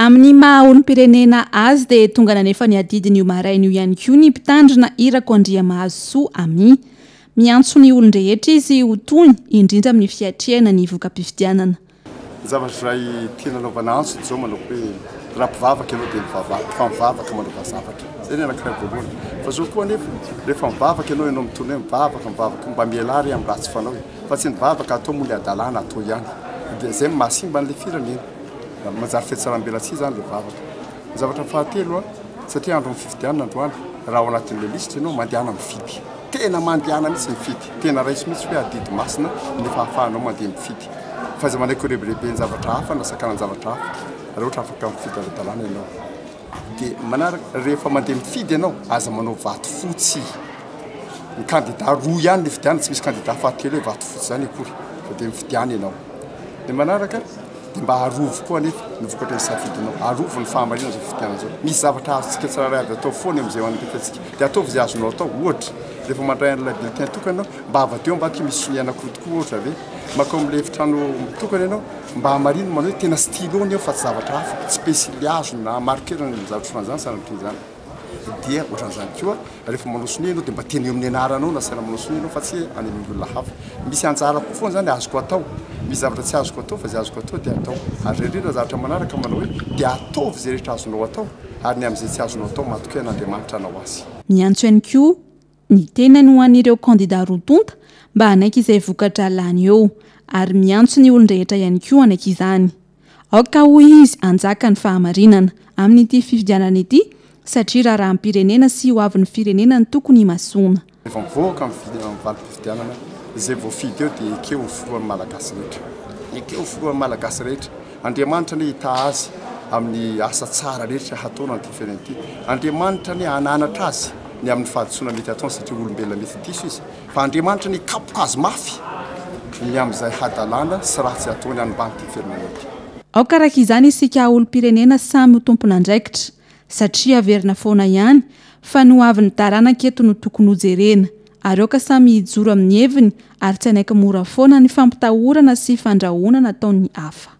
Amin'ny maha-olom-pirenena azy dia tonga nanefa ny adidiny io maraina io ihany koa ny mpitandrina Irako Andriamahazosoa ami. Miantso ny olon-drehetra izy ho tony indrindra amin'ny fiatrehana ny voka-pifidianana. Zavatra iray tena naovana antso izao manao hoe raha mpivavaka ianao dia mivavaka, fa mivavaka manova zavatra. Izay ny anankiray voalohany. Fa zao koa anefa rehefa mivavaka ianao mitony hoe mivavaka mba mialary amin'ny ratsy fanao. Fa tsy mivavaka atao moa ilay adalàna atao ihany. Dia izay mahasimba an'ilay firenena. Manjary fiatsaram-belatsihy zany ilay vavaka. Ny zavatra fahatelo satria andro fifidianana androany raha ao anatin'ilay lisitra ianao mandehana mifidy. Tena mandehana mihitsy mifidy. Tena raisy mihitsy hoe adidy masina nefa ahafahanao mandeha mifidy. Fa izy manaiky rebereben'ny zavatra hafa na sakana zavatra hafa raha ohatra afaka mifidy ara-dalàna ianao. Dia manaraka rehefa mandeha mifidy ianao aza manao vato fotsy. Ny kandida roa ihany ny fidiana tsy misy kandida fahatelo hoe vato fotsy zany akory. Fa dia mifidiana ianao. Dia manaraka dia mba harovo koa anefa ny vokatra ny safidinao. Harovo ny fahamarinana izao fidiana izao. Misy zavatra azontsika tsirairay avy atao foana amin'izay ho an'ny antsika. Dia ataovy izay azonao atao ohatra. Rehefa mandray an'ilay bulletin tokana ianao mba avy ateo mba misy soniana kotokoa ohatra ve. Makao amin'ilay efitrano tokana ianao mba hamarinina manao hoe tena stylo eo fa tsy zavatra hafa. Tsy pensily na marqueur ny zavatra fran'izany sanatria izany. Dia ohatran'izany koa rehefa manao sonia ianao dia mba teny eo amin'ny anaranao na saina manao sonia ianao fa tsy any amin'ny olona hafa. Misy anjara koa foana zany azoko atao. Misy zavatra tsy azoko atao fa izay azoko atao dia atao. Ary indrindra zavatra manaraka manao hoe dia ataovy izay rehetra azonao atao ary ny amin'izay tsy azonao atao matoka n'Andriamanitra anao azy. Miantso ihany koa ny tenany ho an'ireo kandida roa-tonta mba hanaiky izay vokatra lany eo ary miantso ny olon-drehetra ihany koa hanaiky izany. Aoka hoy izy anjaka ny fahamarinana amin'ity fifidianana ity satria raha am-pirenena sy ho avin'ny firenena ny tokony masona. Rehefa mivoaka amin'ny valim-pifidianana izay voafidy eo dia ekeo ny filohan'ny malagasy rehetra. Ekeo ny filohan'ny malagasy rehetra. Andriamanitra ny hita azy amin'ny asa tsara rehetra hataona ny firenena ity. Andriamanitra ny hananatra azy ny amin'ny fahadisoana mety ataony satria olombelona mety diso izy. Fa Andriamanitra ny kapoka azy mafy ny amin'izay hadalàna sy ratsy ataony hanimban'ity firenena ity. Ao karaka izany isika olom-pirenena samy ho tompon'andraikitra satria averina foana ihany fa no avy ny taranaka eto no tokony hojerena ary aoka samy hijoro amin'ny heviny ary tsy hanaiky mora foana ny fampitahorana sy fandrahoana nataon'ny hafa.